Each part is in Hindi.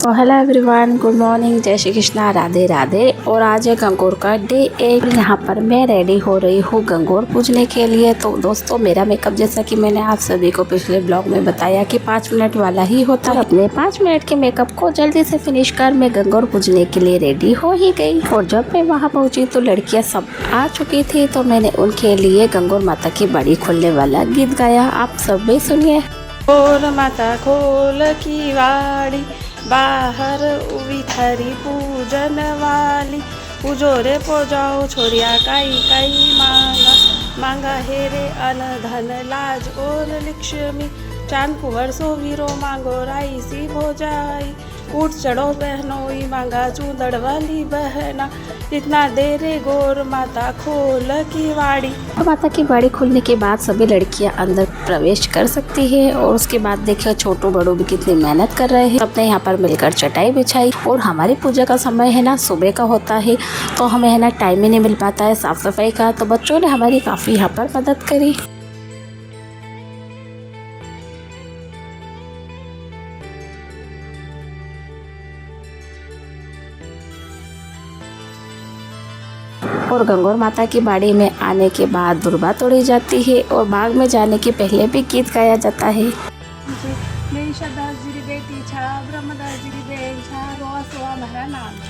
तो हेलो एवरीवन, गुड मॉर्निंग, जय श्री कृष्णा, राधे राधे। और आज है गंगौर का डे 1। यहाँ पर मैं रेडी हो रही हूँ गंगौर पूजने के लिए। तो दोस्तों, मेरा मेकअप जैसा कि मैंने आप सभी को पिछले ब्लॉग में बताया कि 5 मिनट वाला ही होता है। अपने 5 मिनट के मेकअप को जल्दी से फिनिश कर मैं गंगौर पूजने के लिए रेडी हो ही गई। और जब मैं वहाँ पहुँची तो लड़कियाँ सब आ चुकी थी, तो मैंने उनके लिए गंगौर माता की बाड़ी खोलने वाला गीत गाया। आप सब भी सुनिए। गंगौर माता खोल की वाड़ी, बाहर उभी थारी पूजन वाली। पूजो रे पूजाओ छोरिया काई काई मांगा, मांगा हे रे अन धन लाज और लक्ष्मी। चांद कुंवर सो वीरो मांगो राई सी भोजाई। ऊट चढ़ो बहनोई मांगा चूदड़ वाली बहना। इतना देरे गौर माता खोल की वाड़ी। माता की बाड़ी खुलने के बाद सभी लड़कियां अंदर प्रवेश कर सकती है। और उसके बाद देखिए छोटू बड़ों भी कितनी मेहनत कर रहे हैं। सबने यहाँ पर मिलकर चटाई बिछाई। और हमारी पूजा का समय है ना सुबह का होता है, तो हमें है ना टाइम ही नहीं मिल पाता है साफ सफाई का। तो बच्चों ने हमारी काफ़ी यहाँ पर मदद करी। और गंगौर माता की बाड़ी में आने के बाद दुर्बा तोड़ी जाती है। और बाग में जाने के पहले भी गीत गाया जाता है। बेटी छा ब्रह्मदास जी बेटी छा रोआ सोआ हमारा नाम।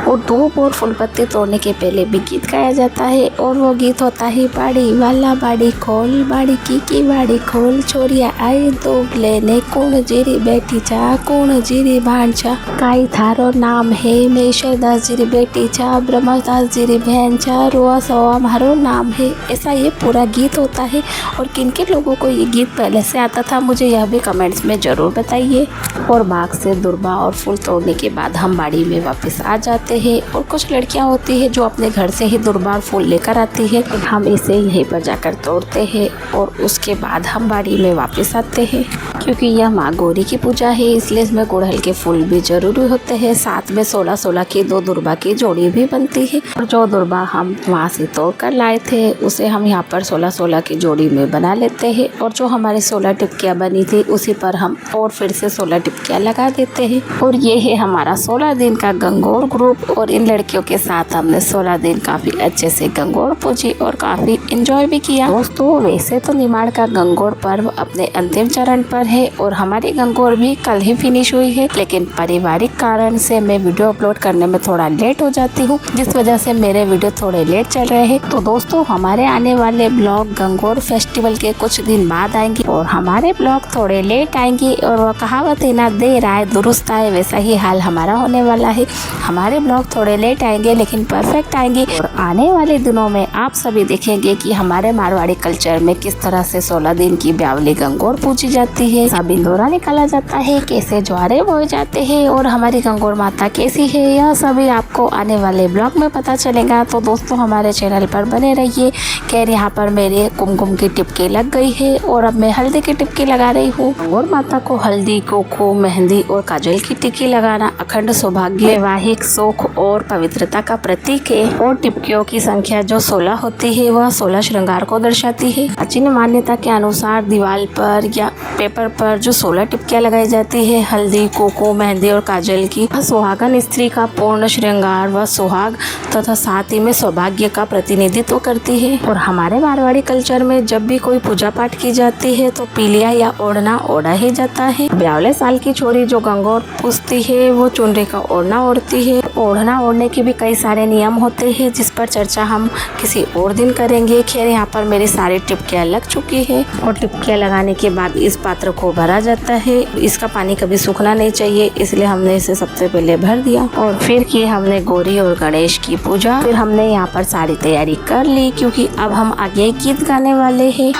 और धूप और फूल पत्ते तोड़ने के पहले भी गीत गाया जाता है। और वो गीत होता है, बाड़ी वाला बाड़ी खोल, बाड़ी की बाड़ी खोल, छोरिया आई तो लेने, कौन जीरी बेटी छा, कौन जीरी भान छा, काई थारो नाम है, मेश्वर दास जीरी बेटी छा, ब्रह्मदास जीरी बहन छा, रोआ सोआ हमारो नाम है। ऐसा ये पूरा गीत होता है। और किन किन लोगों को ये गीत पहले से आता था, मुझे यह भी कमेंट्स में ज़रूर बताइए। और बाग से दुर्बा और फूल तोड़ने के बाद हम बाड़ी में वापस आ जाते हैं। और कुछ लड़कियां होती है जो अपने घर से ही दुर्बा और फूल लेकर आती है। हम इसे यहीं पर जाकर तोड़ते हैं और उसके बाद हम बाड़ी में वापस आते हैं। क्योंकि यह माँ गौरी की पूजा है, इसलिए इसमें गुड़हल के फूल भी जरूरी होते हैं। साथ में 16-16 की 2 दुर्बा की जोड़ी भी बनती है। और जो दुर्बा हम वहाँ से तोड़ कर लाए थे, उसे हम यहाँ पर 16-16 की जोड़ी में बना लेते हैं। और जो हमारी 16 टिपकियाँ बनी थी, उसी पर हम और फिर से 16 टिपकियाँ लगा देते हैं। और ये है हमारा 16 दिन का गंगौर ग्रुप। और इन लड़कियों के साथ हमने 16 दिन काफ़ी अच्छे से गंगौर पूजी और काफ़ी एंजॉय भी किया। दोस्तों, वैसे तो निमाड़ का गंगौर पर्व अपने अंतिम चरण पर है और हमारी गंगौर भी कल ही फिनिश हुई है। लेकिन पारिवारिक कारण से मैं वीडियो अपलोड करने में थोड़ा लेट हो जाती हूँ, जिस वजह से मेरे वीडियो थोड़े लेट चल रहे हैं। तो दोस्तों, हमारे आने वाले ब्लॉग गंगौर फेस्टिवल के कुछ दिन बाद आएंगे और हमारे ब्लॉग थोड़े लेट आएंगे। और वह कहावत है ना, देर आए दुरुस्त आए, वैसा ही हाल हमारा होने वाला है। हमारे ब्लॉग थोड़े लेट आएंगे लेकिन परफेक्ट आएंगे। और आने वाले दिनों में आप सभी देखेंगे कि हमारे मारवाड़ी कल्चर में किस तरह से 16 दिन की ब्यावली गंगौर पूजी जाती है, इंदौरा निकाला जाता है, कैसे ज्वारे बोए जाते हैं और हमारी गंगौर माता कैसी है, यह सभी आपको आने वाले ब्लॉग में पता चलेगा। तो दोस्तों, हमारे चैनल पर बने रहिए। खैर, यहाँ पर मेरे कुमकुम की टिपकी लग गई है और अब मैं हल्दी की टिपकी लगा रही हूँ। गंगौर माता को हल्दी, कुमकुम, मेहंदी और काजल की टिक्की लगाना अखंड सौभाग्य, वैवाहिक सुख और पवित्रता का प्रतीक है। और टिपकियों की संख्या जो 16 होती है, वह 16 श्रृंगार को दर्शाती है। प्राचीन मान्यता के अनुसार दीवार पर या पेपर पर जो 16 टिपकियां लगाई जाती है, हल्दी, कुमकुम, मेहंदी और काजल की, वह सुहागन स्त्री का पूर्ण श्रृंगार व सुहाग तथा साथ ही में सौभाग्य का प्रतिनिधित्व करती है। और हमारे मारवाड़ी कल्चर में जब भी कोई पूजा पाठ की जाती है तो पीलिया या ओढ़ना ओढ़ा ही जाता है। ब्यावले साल की छोरी जो गंगौर पूजती है, वो चुनरी का ओढ़ना ओढ़ती है। ओढ़ना ओढ़ने के भी कई सारे नियम होते हैं, जिस पर चर्चा हम किसी और दिन करेंगे। खैर, यहाँ पर मेरी सारी टिपकियाँ लग चुकी है। और टिपकियाँ लगाने के बाद इस पात्र को भरा जाता है। इसका पानी कभी सूखना नहीं चाहिए, इसलिए हमने इसे सबसे पहले भर दिया। और फिर की हमने गौरी और गणेश की पूजा। फिर हमने यहाँ पर सारी तैयारी कर ली, क्योंकि अब हम आगे गीत गाने वाले हैं।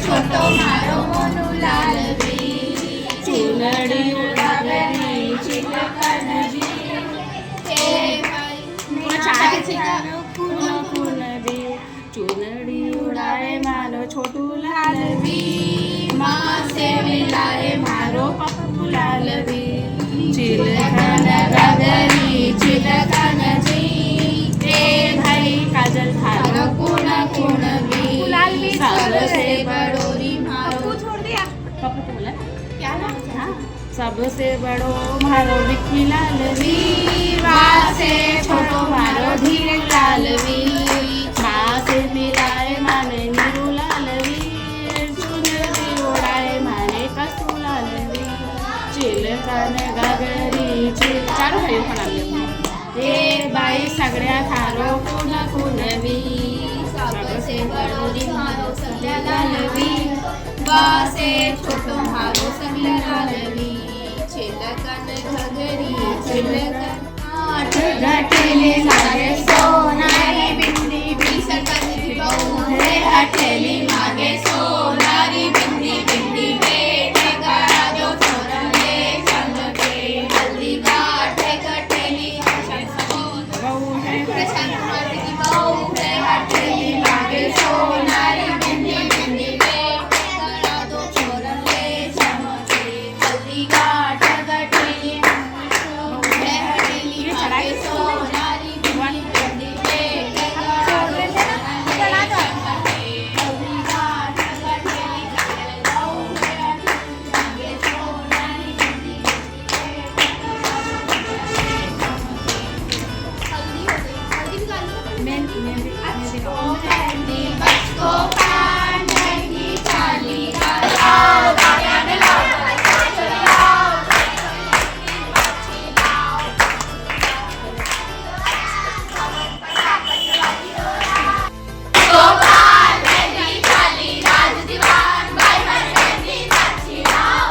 छोटो मारो मोनू लाल भी, चुनड़ी उड़ावेली चिलकन भी, हे चुनड़ी उड़ावे मारो छोटू लाल भी, माँ से मिलाए मारो पप्पू लाल। सबसे बड़ो मारो विक्की लाल वीर, से छोटो मारो धीरे लाल वीर, माँ से मिलाए माने नीरू लाल वीर, चुनरी उड़ाए माने कसू लाल वीर, चिलकाने गागरी चिल चालू है हे बाई सगळ्या थारो कुण कुणवी, सबसे बड़ो मारो सगळ्या लालवी, से छोटो मारो सगळ्या लालवी, चिलकन घगरी चिलकन आठ घाटेले लागे सोनारी बिंदी बी सकत बहू है हटेली मागे सोनारी बिंदी बिंदी बेटे गळा जो चोरले चमके हल्दी गाठे घटेली प्रशांत कुमार की बहू है हटेली मागे सोनारी बिंदी बिंदी बेटे गळा जो चोरले चमके हल्दी गाठ घटेली है हटेली मागे सोनारी बिंदी बिंदी बेटे गळा जो चोरले चमके हल्दी गाठ घटेली बहू है हटेली मागे सोनारी बिंदी मेहंदी बचको पांडे की चाली लाओ गाने लाओ गोपाल मेहंदी चाली राज दीवान बाई मेहंदी नाची लाओ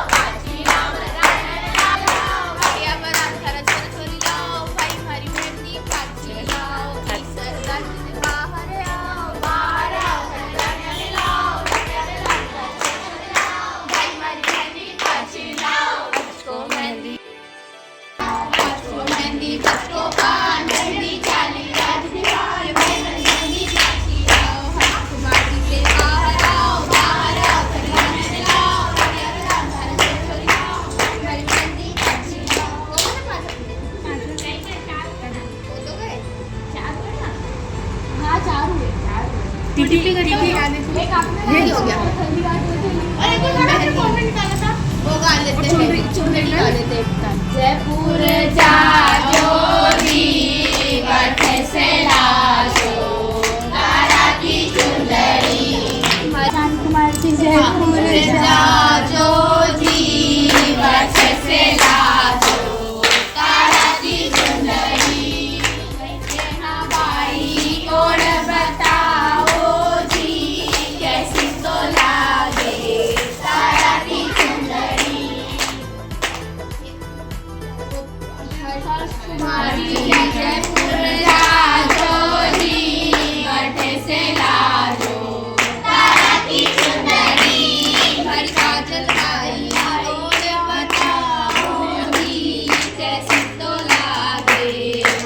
भैया बरात घर छोरी लाओ भाई मारी मेहंदी काची लाओ सरदार जी बाहर आओ गाने लाओ भाई मारी मेहंदी काची लाओ बचको मेहंदी बचको पान मेहंदी चाली राज दीवान भाई मेहंदी काची लाओ हाथ मारी से बाहर आओ गाने लाओ भैया बरात घर छोरी लाओ भाई मारी मेहंदी काची लाओ हाँ चार हुए एक आपने हो गया और एक और कमेंट निकाला था वो गा लेते हैं चुनरी गा लेते हैं जयपुर जाजो री बटे से लाजो तारा की चुनरी प्रशांत कुमार जी जयपुर जाजो जी बटे से लाजो तारा की चुनरी भाई और बताओ जी कैसी तो लागे तारा की चुनरी कुमारी जयपुर जाजो जी बटे से लाजो तारा की चुनरी भर काजल भाई और बताओ जी कैसी तो लागे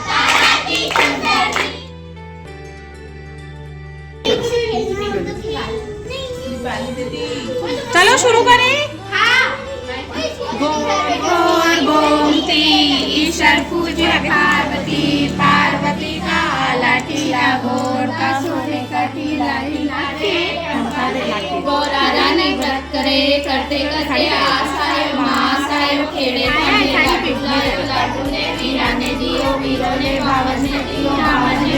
तारा की चुनरी चलो शुरू करें। गोर गोर गोमती ईश्वर पूज्य पार्वती, पार्वती का लाठीला गोर का सोने का टीला लाठी, गोरा रानी व्रत करे करते करते आसाए मासाए खेड़े लाडूने वीराने दियो वीरोने भावने दियो भावने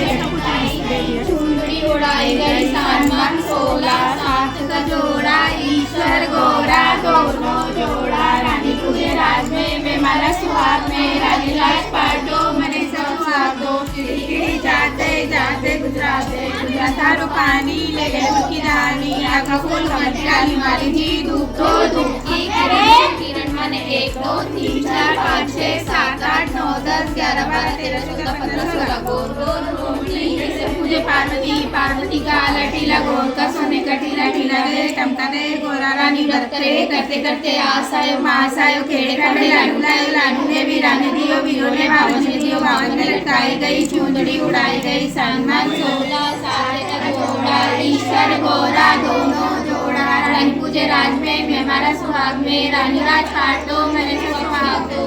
चुंदड़ी उड़ाई गई सामान सोला सात का जोड़ा ईश्वर गोरा दोनों जोड़ा रानी पूरे राज में मारा सुहाग में रानी राज पाटो मने सब साथ दो खिड़ी जाते जाते गुजराते गुजरातारो पानी ले गए उनकी रानी आँखों खोल कमचाली मारी जी धूप तो धूप की किरण मने 1 2 3 4 5 6 7 8 9 10 11 12 13 14 15 16 गोर गोर रोमनी जैसे पूजे पार्वती, पार्वती का लटीला गोर का सोने का टीला टीला दे टमका दे गोरा रानी व्रत करे करते करते आसायो मासायो खेड़े खड़े लाडू लायो लाडू ने वीराने दियो वीरो ने भावन ने दियो भावन ने लटकाई गई चुंदड़ी उड़ाई गई सम्मान सोला सारे का जोड़ा ईश्वर गोरा दोनों जोड़ा रानी पूजे राज में हमारा सुहाग में रानी राज काट दो मैंने सुहाग दो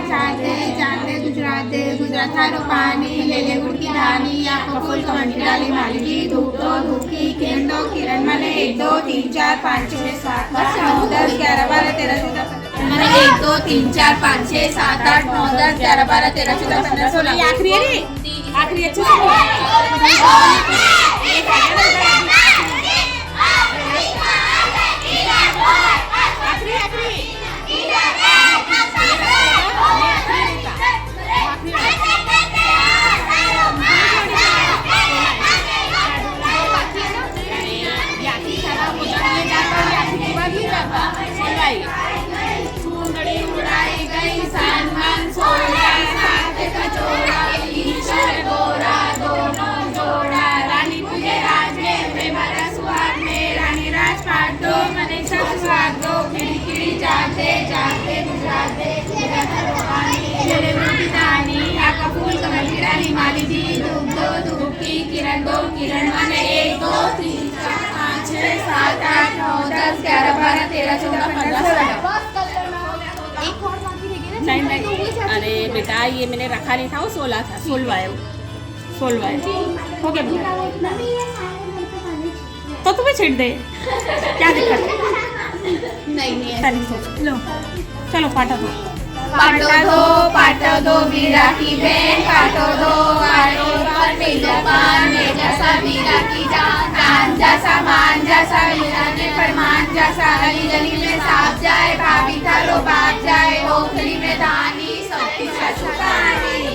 जाते जाते गुजराते गुजरात थारो पानी ले ले गुड़ की धानी आँखों फूल कमंडी डाली माली जी धूप दो धूप की किरण दो किरण मने 1 2 3 4 5 6 7 8 9 10 11 12 13 14 मैंने 1 2 3 4 5 6 7 8 9 10 11 12 13 14 15 16 आखिरी है रे आखिरी अच्छे से चूंदड़ी उड़ाई गई सनमन सोला साथ कचोरा ईश्वर गोरा दोनों जोड़ा रानी तुझे राज में प्रेमरा सुहाग में रानी राजपाट दो मने सुहाग दो खिड़ी खिड़ी जाते जाते गुजराते चले रोटी दानी आका फूल कमल की डाली माली जी धूप दो धूप की किरण दो किरण मने 1 2 3 4 5 6 7 8 9 10 11 12 13 14 15 16 नहीं अरे बेटा ये मैंने रखा नहीं था वो 16 था 16 है 16 है हो गया तो तुम्हें छीट दे क्या दिक्कत है नहीं चलिए सोच लो चलो पाटा दो पाटो दो वीरा की बहन पाटो दो आटो पर मिलो पान में जैसा वीरा की जान जैसा मान जैसा वीरा ने फरमान जैसा अली गली में साफ जाए भाभी थारो बाप जाए ओखली में धानी सबकी ससुरानी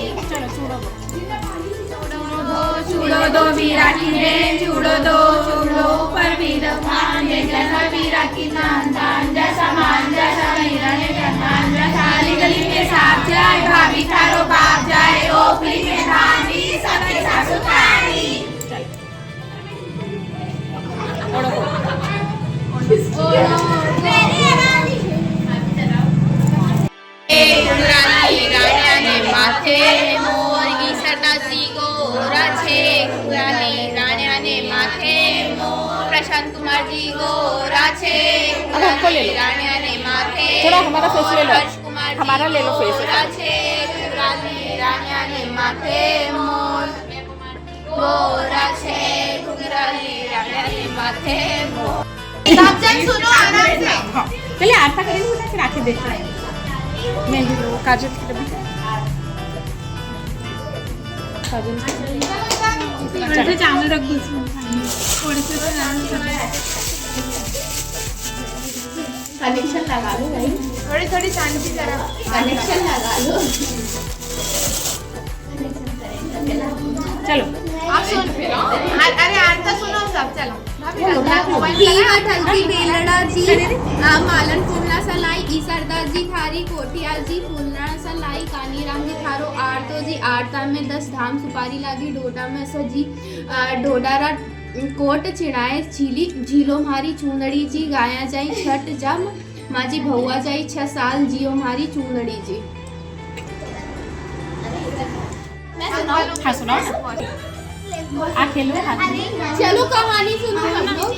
चूड़ो दो वीरा की बहन चूड़ो दो चूड़ो पर वीरा मान जैसा वीरा की दान जैसा मान जैसा वीरा ने फरमान जैसा अली गली में साफ जाए भाभी थारो बाप जाए ओखली में धानी सबकी ससुरानी माथे मोर ईसरदासी गोरा छे कुरानी राण्याने माथे मोर प्रशांत कुमार जी गोरा छे राण्याने माथे थोड़ा हमारा फेस ले लो हमारा ले लो फेस छे कुरानी राण्याने माथे मोर गोरा छे कुरानी राण्याने माथे मोर सब जन सुनो आराम से चलिए आरता करेंगे बेटा फिर आके देखते हैं मेहंदी लो काजल की डब्बी काजल थोड़े चावल रख दो थोड़े से कनेक्शन लगा लो भाई थोड़ी थोड़ी शांति जरा कनेक्शन लगा लो चलो आप सुन अरे आरता सुनो सब चलो हल्दी बेलड़ा जी मालन फूलना सलाई ईसरदास जी थारी कोटियाल जी फूलना सलाई कानीराम जी थारो आरतो जी आरता में 10 धाम सुपारी लागी डोडा में सजी डोडारा कोट चिड़ाए झीली झीलो मारी चूंदड़ी जी गाया जाई छठ जम माजी भौआ जाई 6 साल जियो मारी चूंदड़ी जी हाँ सुनाओ आ खेलो हाथ चलो कहानी सुनो हम लोग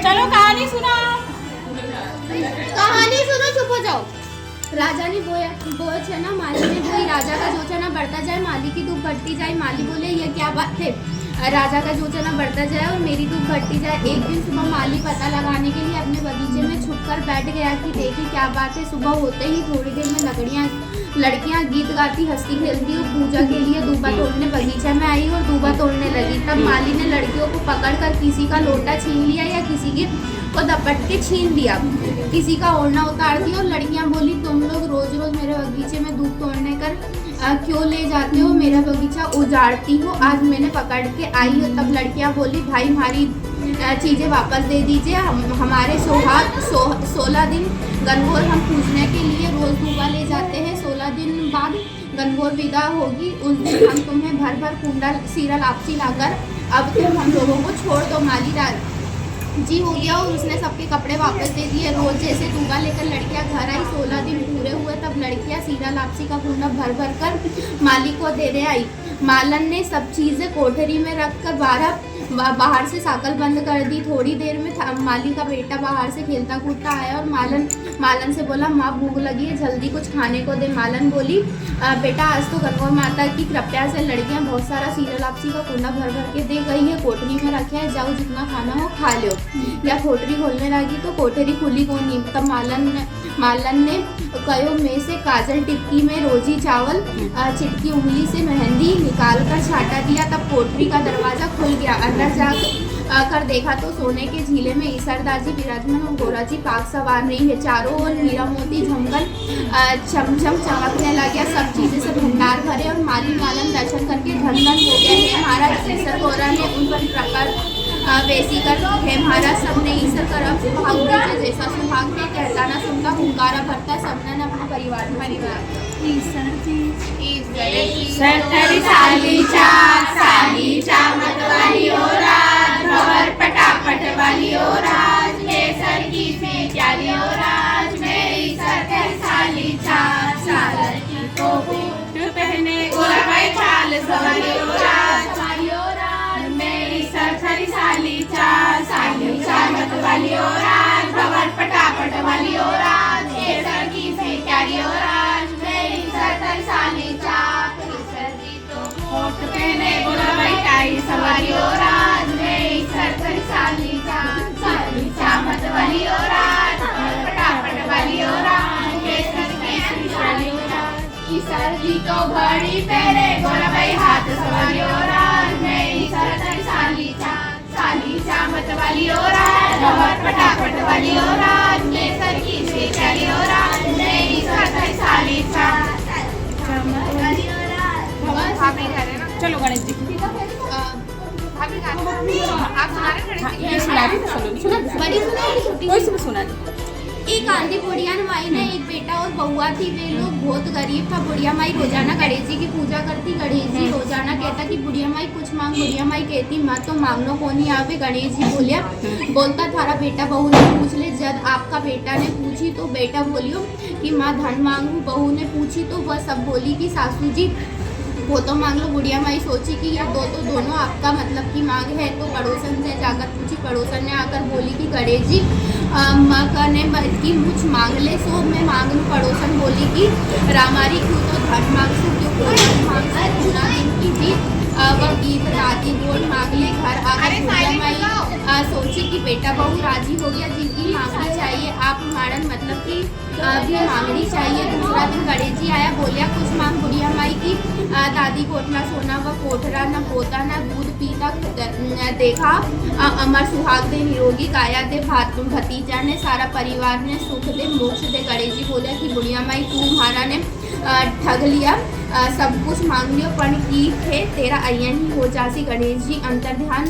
चलो कहानी सुनाओ कहानी सुनो चुप हो जाओ राजा ने बोया छे ना माली ने बोई राजा का जो छना बढ़ता जाए माली की धूप बढ़ती जाए माली बोले ये क्या बात है राजा का जो छना बढ़ता जाए और मेरी धूप बढ़ती जाए एक दिन सुबह माली पता लगाने के लिए अपने बगीचे में छुपकर बैठ गया कि देखी क्या बात है सुबह होते ही थोड़ी देर में लड़कियां गीत गाती हंसती खेलती और पूजा के लिए दूबा तोड़ने बगीचा में आई और दूबा तोड़ने लगी तब माली ने लड़कियों को पकड़कर किसी का लोटा छीन लिया या किसी के को दपट के छीन लिया किसी का ओढ़ना उतार दिया और लड़कियां बोली तुम लोग रोज रोज मेरे बगीचे में दूध तोड़ने कर क्यों ले जाते हो मेरा बगीचा उजाड़ती हो आज मैंने पकड़ के आई हो तब लड़कियां बोली भाई हमारी चीज़ें वापस दे दीजिए हमारे 16 दिन गनगौर हम पूजने के लिए रोज दूबा ले जाते हैं 16 दिन बाद गनगौर विदा होगी उस दिन हम तुम्हें भर भर कुंडा सीरा लापसी लाकर अब तुम हम लोगों को छोड़ दो माली जी हो गया और उसने सबके कपड़े वापस दे दिए रोज जैसे दूबा लेकर लड़कियां घर आई 16 दिन पूरे हुए तब लड़कियां सीरा लापसी का कुंडा भर भर कर माली को देने आई मालन ने सब चीज़ें कोठरी में रखकर बाहर से साइकिल बंद कर दी। थोड़ी देर में माली का बेटा बाहर से खेलता कूदता आया और मालन से बोला माँ भूख लगी है, जल्दी कुछ खाने को दे। मालन बोली बेटा आज तो गंगा माता की कृपया से लड़कियाँ बहुत सारा सीरा लापसी का कुंडा भर भर के दे गई है, कोठरी में रखे है, जाओ जितना खाना हो खा लो। या कोठरी खोलने लगी तो कोठरी खुली कौन नहीं। तब मालन ने कयो में से काजल टिक्की में रोजी चावल चिटकी उंगली से मेहंदी निकाल कर छाटा दिया। तब कोठरी का दरवाजा खुल गया। अंदर जाकर देखा तो सोने के झीले में ईसरदाजी विराजमान और गोराजी पाक सवार रही है। चारों ओर हीरा मोती झमकन चमचम चमकने लगे, सब चीजें से भंडार भरे और माली मालन दर्शन करके धन धन हो गया। हे महाराज ईसर गौरा ने उन पर प्रकार वैसी कर हे महाराज सबने ईसर करब सुहाग दीजिए, जैसा सुहाग दे कहता ना सुनता हुंकारा भरता, सबने न अपने परिवार में ईसर साली चा मतवाली ओ राज भवर पटापट वाली ओ राज केसर की प्याली ओ राज मेरी सरकारी साली चा सागर की तो बूट पहने गोरभाई चाल सवारी ओ राज मेरी सरकारी साली चा मतवाली ओ राज भवर पटापट वाली ओ राज केसर की प्याली ओ राज मेरी सरकारी साली चा कोट पहने गोरभाई टाई सवारी ओ राज मेरी सरकारी साली चा मतवाली ओ राज पटापट वाली ओ राज केसर की प्याली ओ राज ईसर जी तो घड़ी पहने गोरभाई हाथ सवारी ओ राज मेरी सरकारी साली चा मतवाली ओ राज और पटापट वाली ओ राज केसर की प्याली ओ राज मेरी सरकारी साली चा मतवाली ओ राज। चलो गणेश जी आप सुना रहे सुना एक आंधी बुढ़िया माई ने एक बेटा और बउआ थी। वे लोग बहुत गरीब था। बुढ़िया माई रोजाना गणेश जी की पूजा करती। गणेश जी रोजाना कहता कि बुढ़िया माई कुछ मांग। बुढ़िया माई कहती माँ तो मांगनो को नहीं आवे। गणेश जी बोलता थारा बेटा बहू ने पूछ ले। जब आपका बेटा ने पूछी तो बेटा बोलियो कि माँ धन मांगू। बहू ने पूछी तो वह सब बोली कि सासू जी वो तो मांग लो। बुढ़िया माई सोची कि ये दोनों आपका मतलब की मांग है। तो पड़ोसन से जाकर पूछी। पड़ोसन ने आकर बोली कि गणेश जी माँ ने कि मुझ मांग ले सो मैं मांग लूँ। पड़ोसन बोली कि रामारी क्यों तो धन मांग सो क्यों कोई मांग पूरा दिन की भी वह गीत दादी गोल मांग ले। घर आकर बुढ़िया माई सोची कि बेटा बहू राजी हो गया। जिनकी मांगनी चाहिए आप मारन मतलब कि भी मांगनी चाहिए। दूसरा दिन गणेश जी आया। बोलिया कुछ मांग। बुढ़िया माई की दादी कोटना सोना व कोठरा न पोता न दूध पीता देखा अमर सुहाग दे निरोगी काया दे भतीजा ने सारा परिवार ने सुख दे मोक्ष दे। गणेश जी बोले कि बुढ़िया माई तू म्हारा ने ठग लिया सब कुछ मांग लियो पण की थे तेरा अयन ही हो जासी। गणेश जी अंतर्ध्यान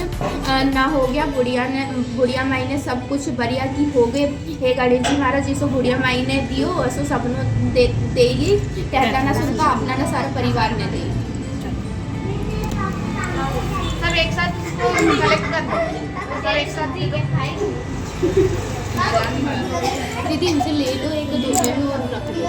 न हो गया। बुढ़िया माई ने सब कुछ बढ़िया की हो गए। हे गणेश जी महाराज जिसो बुढ़िया माई ने दियो ऐसो सबनो देगी कहता ना सुनता अपना ना सारा परिवार ने दे। सब एक साथ कलेक्ट कर सब एक साथ दीदी इनसे ले लो एक दूसरे में और रख लो।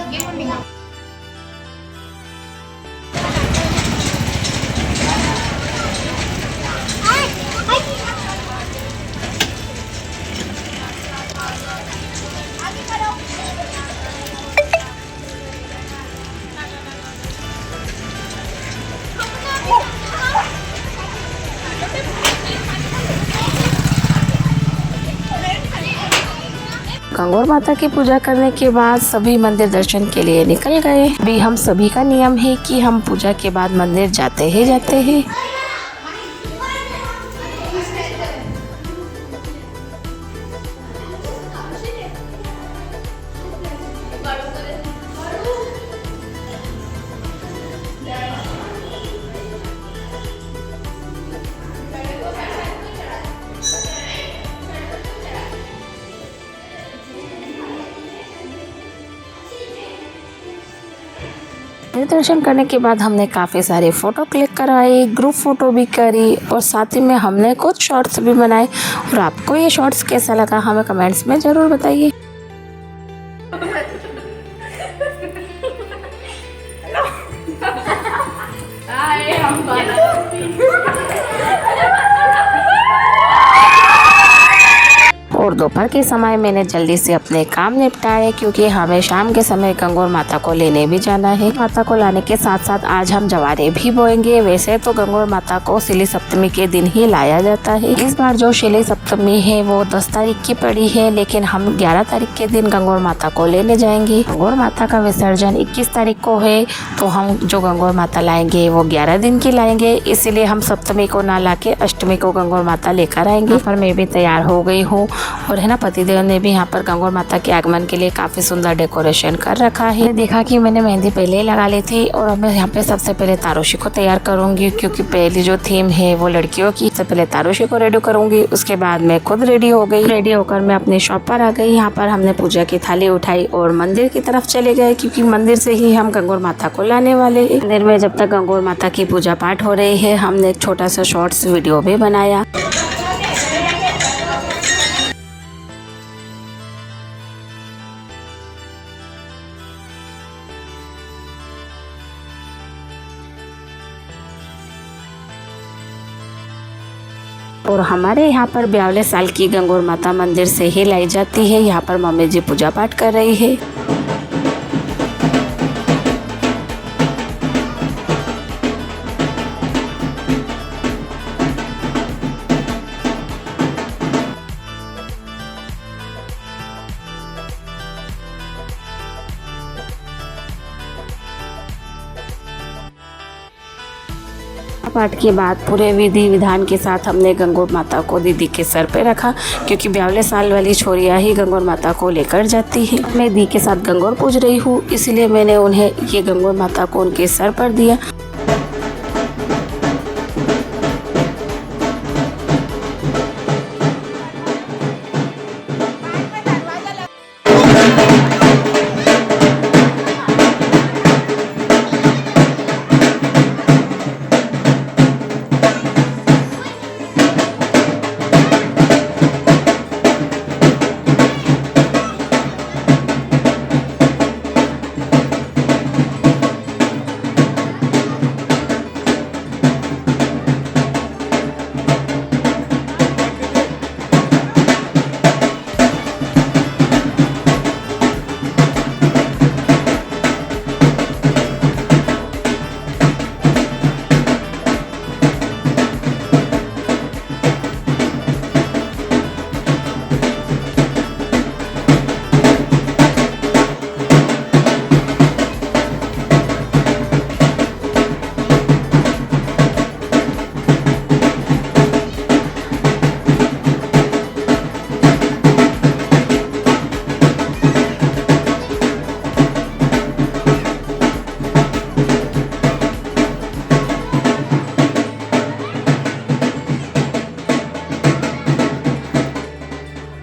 गंगौर माता की पूजा करने के बाद सभी मंदिर दर्शन के लिए निकल गए। भी हम सभी का नियम है कि हम पूजा के बाद मंदिर जाते हैं। दर्शन करने के बाद हमने काफ़ी सारे फ़ोटो क्लिक करवाई, ग्रुप फ़ोटो भी करी और साथ ही में हमने कुछ शॉर्ट्स भी बनाए। और आपको ये शॉर्ट्स कैसा लगा हमें कमेंट्स में ज़रूर बताइए। दोपहर के समय मैंने जल्दी से अपने काम निपटाए क्योंकि हमें शाम के समय गंगौर माता को लेने भी जाना है। माता को लाने के साथ साथ आज हम जवारे भी बोएंगे। वैसे तो गंगौर माता को शिली सप्तमी के दिन ही लाया जाता है। इस बार जो शिली सप्तमी है वो 10 तारीख की पड़ी है, लेकिन हम 11 तारीख के दिन गंगौर माता को लेने जाएंगे। गंगौर माता का विसर्जन 21 तारीख को है, तो हम जो गंगौर माता लाएंगे वो 11 दिन की लाएंगे, इसलिए हम सप्तमी को ना लाके अष्टमी को गंगौर माता लेकर आएंगे। पर मैं भी तैयार हो गई हूँ और है ना, पतिदेव ने भी यहाँ पर गंगौर माता के आगमन के लिए काफी सुंदर डेकोरेशन कर रखा है। देखा कि मैंने मेहंदी पहले ही लगा ली थी और अब मैं यहाँ पे सबसे पहले तारोशी को तैयार करूंगी, क्योंकि पहली जो थीम है वो लड़कियों की। सबसे पहले तारोशी को रेडी करूंगी, उसके बाद मैं खुद रेडी हो गई। रेडी होकर मैं अपनी शॉप पर आ गई। यहाँ पर हमने पूजा की थाली उठाई और मंदिर की तरफ चले गए, क्योंकि मंदिर से ही हम गंगौर माता को लाने वाले। मंदिर में जब तक गंगौर माता की पूजा पाठ हो रही है, हमने एक छोटा सा शॉर्ट्स वीडियो भी बनाया। और हमारे यहाँ पर 42 साल की गंगौर माता मंदिर से ही लाई जाती है। यहाँ पर मम्मी जी पूजा पाठ कर रही है। पाठ के बाद पूरे विधि विधान के साथ हमने गंगौर माता को दीदी के सर पे रखा, क्योंकि 42 साल वाली छोरियाँ ही गंगौर माता को लेकर जाती है। मैं दी के साथ गंगौर पूज रही हूँ, इसलिए मैंने उन्हें ये गंगौर माता को उनके सर पर दिया।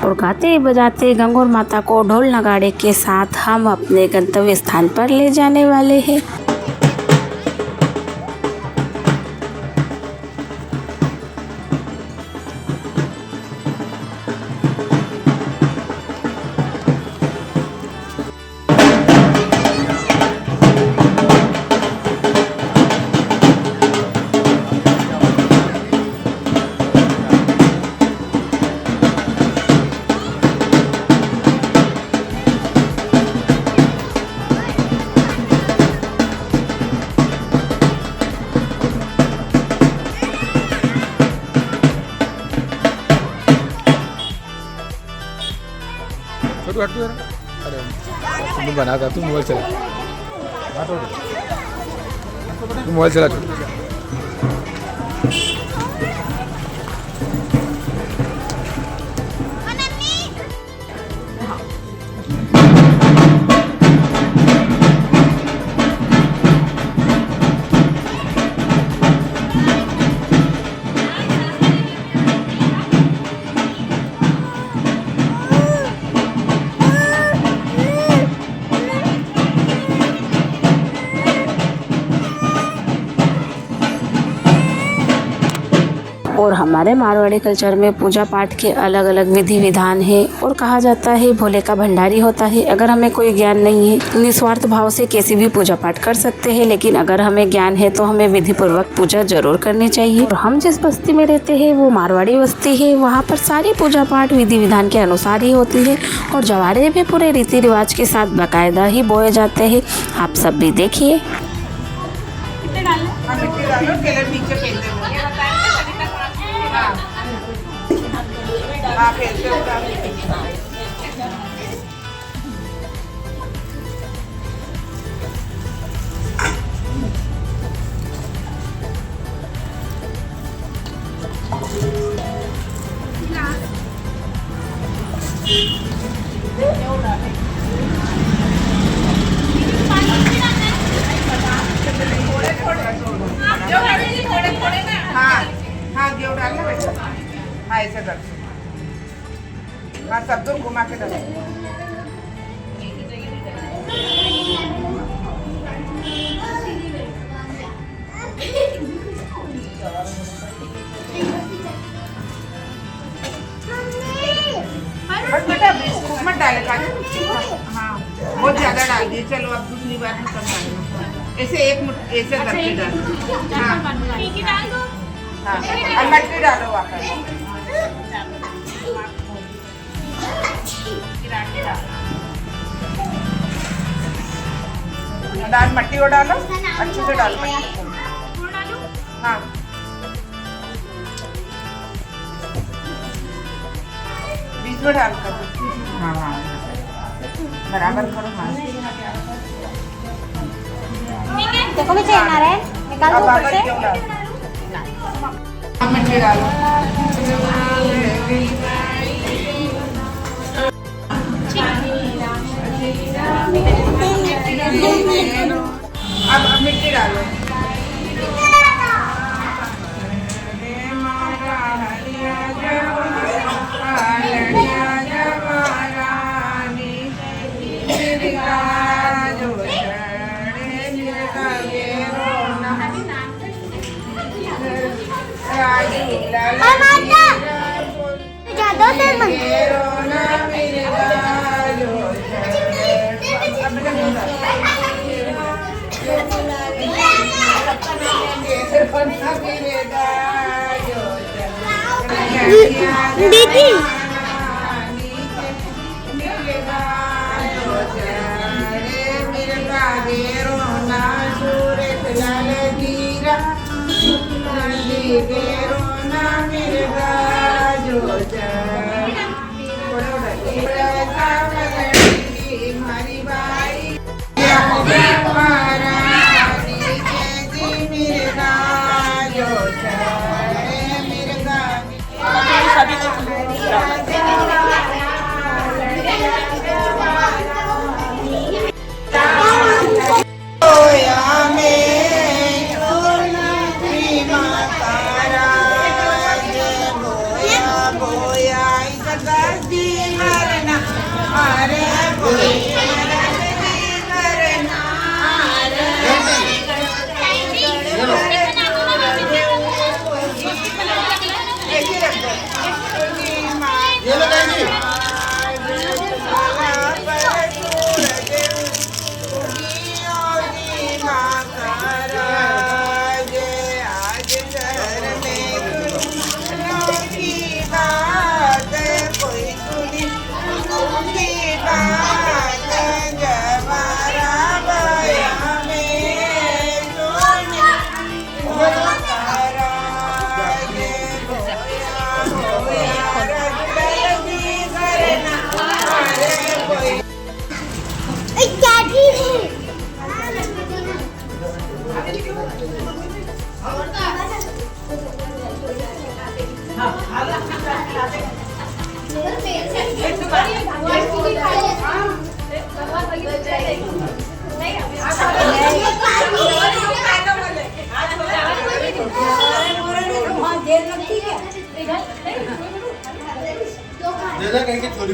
और गाते बजाते गंगौर माता को ढोल नगाड़े के साथ हम अपने गंतव्य स्थान पर ले जाने वाले हैं। छोटू हट तू जरा। अरे तुम बनाता, तू मोबाइल चला, तू मोबाइल चला छोटू। और हमारे मारवाड़ी कल्चर में पूजा पाठ के अलग अलग विधि विधान है और कहा जाता है भोले का भंडारी होता है। अगर हमें कोई ज्ञान नहीं है, निस्वार्थ भाव से कैसी भी पूजा पाठ कर सकते हैं, लेकिन अगर हमें ज्ञान है तो हमें विधि पूर्वक पूजा जरूर करनी चाहिए। और हम जिस बस्ती में रहते हैं वो मारवाड़ी बस्ती है, वहाँ पर सारी पूजा पाठ विधि विधान के अनुसार ही होती है और जवारे भी पूरे रीति रिवाज के साथ बाकायदा ही बोए जाते हैं। आप सब भी देखिए। मिट्टी डालो, केले नीचे फेंक दो। हाँ, फेंक दो। हाँ हाँ, गेहूँ डालना बेटा। हाँ, ऐसे कर। हाँ, सब तुम घुमा के डालो। बस बेटा बिस्कुट मत डाले काजू। हाँ, बहुत ज्यादा डाल दिए। चलो अब दूसरी बार में कम डालना। ऐसे ऐसे करके डालो। हाँ हाँ, और मट्टी डालो वापस। दाल मट्टी वो डालो, अच्छे से डालो मट्टी। हाँ, बीच में डाल कर। हाँ हाँ, बराबर करो। हाँ, देखो नीचे आ रहा है, निकाल दो ऊपर से। मिट्टी डालो। अब मिट्टी डालो। दीदी कहीं की छोरी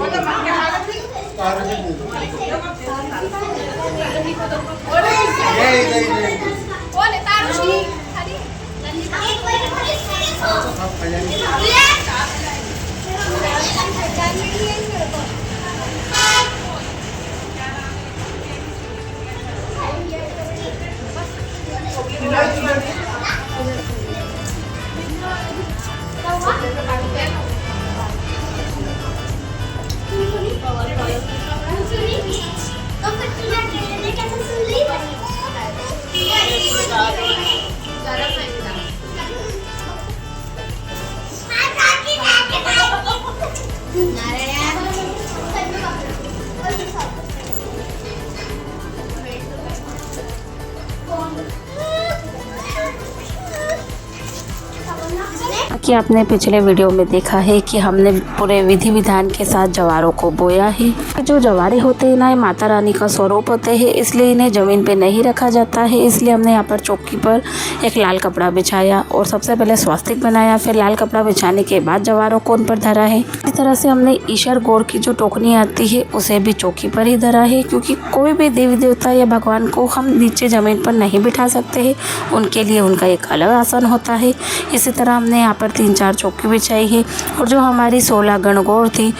कि आपने पिछले वीडियो में देखा है कि हमने पूरे विधि विधान के साथ जवारों को बोया है। जो जवारे होते हैं ना, ये माता रानी का स्वरूप होते हैं, इसलिए इन्हें ज़मीन पे नहीं रखा जाता है। इसलिए हमने यहाँ पर चौकी पर एक लाल कपड़ा बिछाया और सबसे पहले स्वास्तिक बनाया, फिर लाल कपड़ा बिछाने के बाद जवारों को उन पर धरा है। इस तरह से हमने ईश्वर गौर की जो टोकनी आती है उसे भी चौकी पर ही धरा है, क्योंकि कोई भी देवी देवता या भगवान को हम नीचे ज़मीन पर नहीं बिठा सकते हैं। उनके लिए उनका एक अलग आसन होता है। इसी तरह हमने यहाँ पर 3-4 चौकी बिछाई है और जो हमारी 16 गणगौर थी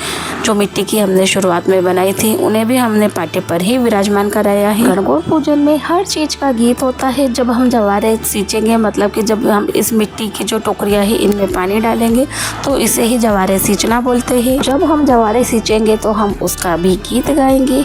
जो मिट्टी की हमने शुरुआत में बनाई थी, उन्हें भी हमने पाटे पर ही विराजमान कराया है। गणगौर पूजन में हर चीज़ का गीत होता है। जब हम जवारे सींचेंगे, मतलब कि जब हम इस मिट्टी की जो टोकरियाँ है इनमें पानी डालेंगे तो इसे ही जवारे सींचना बोलते हैं। जब हम जवारे सींचेंगे तो हम उसका भी गीत गाएंगे।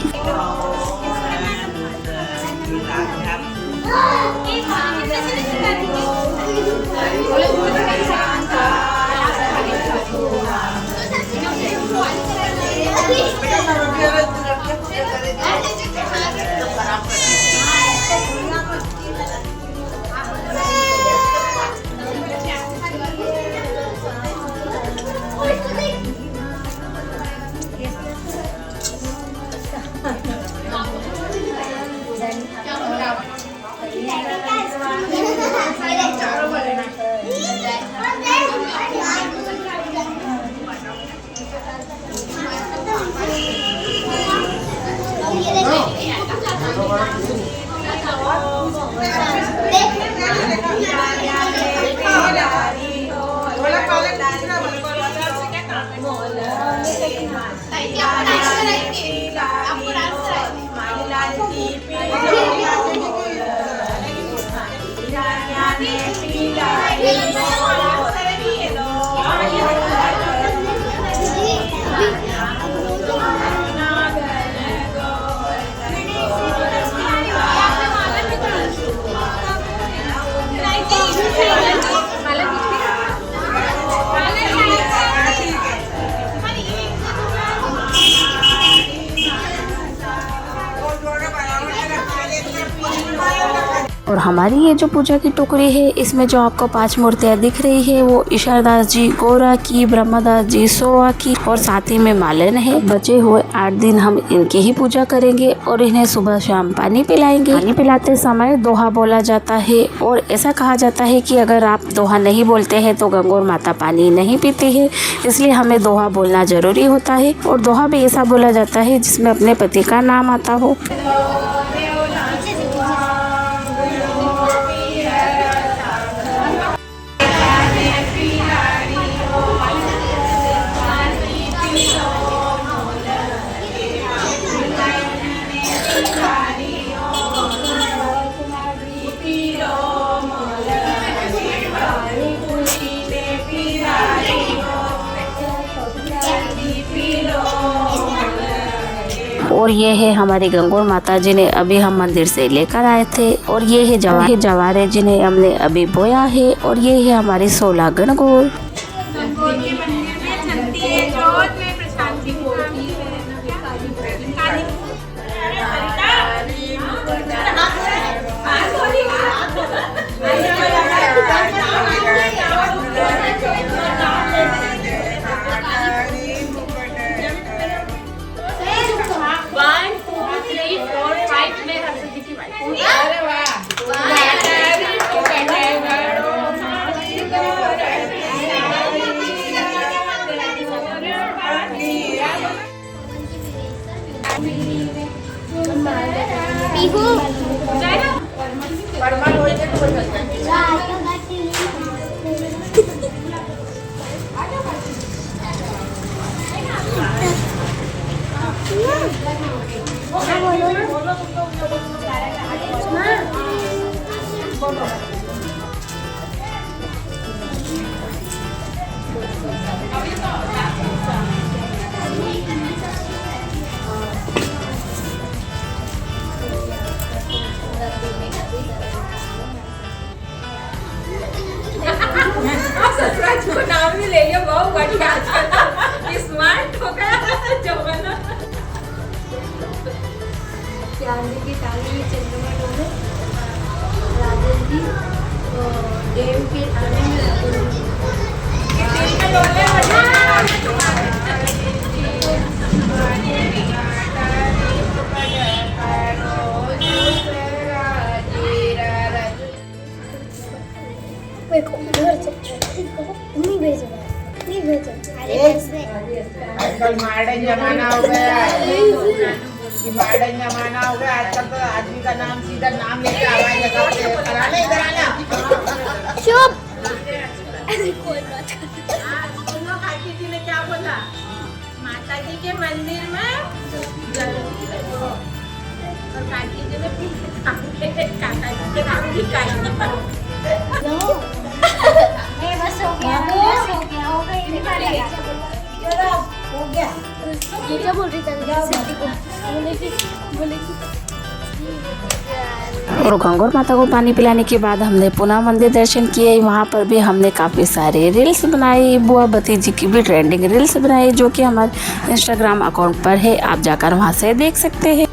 और हमारी ये जो पूजा की टोकरी है, इसमें जो आपको 5 मूर्तियाँ दिख रही है वो ईश्वरदास जी गौरा की, ब्रह्मदास जी सोआ की और साथ ही में मालन है। बचे हुए 8 दिन हम इनकी ही पूजा करेंगे और इन्हें सुबह शाम पानी पिलाएंगे। पानी पिलाते समय दोहा बोला जाता है और ऐसा कहा जाता है कि अगर आप दोहा नहीं बोलते हैं तो गंगौर माता पानी नहीं पीती है, इसलिए हमें दोहा बोलना जरूरी होता है। और दोहा भी ऐसा बोला जाता है जिसमें अपने पति का नाम आता हो। और ये है हमारी गंगौर माता जिन्हें अभी हम मंदिर से लेकर आए थे। और ये है जवारे जिन्हें हमने अभी बोया है। और ये है हमारी 16 गणगौर। गंगौर के मंदिर में चलती है जोत में प्रसाद की होती है। परमाल होई के कोई ससुराल को नाम भी ले लिया, बहुत बढ़िया स्मार्ट हो गया जमाना। चांदी की थाली में चंद्रमा डोले, राजेश जी देव के थाली में आजकल मॉडर्न जमाना हो गया, ये मॉडर्न जमाना हो गया। आजकल तो आदमी का नाम सीधा नाम लेके आवाज लगाते हैं। कराना इधर आना। चुप। दोनों काकी जी ने क्या बोला, माता जी के मंदिर में जलेबी रखो, और काकी जी ने काका जी के नाम लिखा। बस हो गया, बस हो गया, हो गई हो गया। ये क्या बोल रही थी को? बोले कि और गंगौर माता को पानी पिलाने के बाद हमने पुनः मंदिर दर्शन किए। वहाँ पर भी हमने काफ़ी सारे रील्स बनाई। बुआ भतीजी की भी ट्रेंडिंग रील्स बनाई, जो कि हमारे इंस्टाग्राम अकाउंट पर है, आप जाकर वहाँ से देख सकते हैं।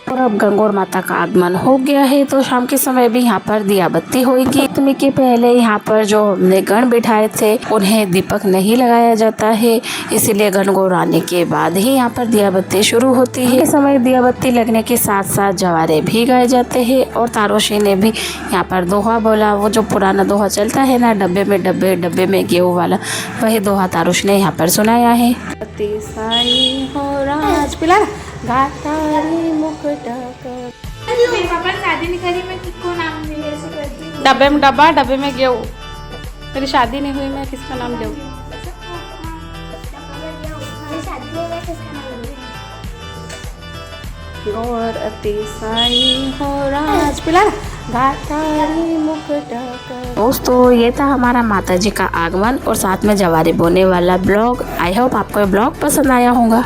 और अब गंगौर माता का आगमन हो गया है, तो शाम के समय भी यहाँ पर दिया बत्ती होगी। अष्टमी के पहले यहाँ पर जो हमने गण बिठाए थे उन्हें दीपक नहीं लगाया जाता है, इसीलिए गणगौर आने के बाद ही यहाँ पर दिया बत्ती शुरू होती है। इस समय दिया बत्ती लगने के साथ साथ जवारे भी गाए जाते हैं। और तारोशी ने भी यहाँ पर दोहा बोला, वो जो पुराना दोहा चलता है ना, डब्बे में गेहूँ वाला, वही दोहा तारोश ने यहाँ पर सुनाया है। साई हो राज पिला घाटा रे मुकुटा कर। पापा शादी नहीं करी, मैं किसको नाम नहीं ऐसे करती। डब्बे में डब्बा, डब्बे में गेहूँ। मेरी शादी नहीं हुई, मैं किसका नाम दूँ? गौर अति साई हो राज पिला घाटा रे मुकुटा कर। दोस्तों, ये था हमारा माता जी का आगमन और साथ में जवारे बोने वाला ब्लॉग। आई होप आपको ये ब्लॉग पसंद आया होगा।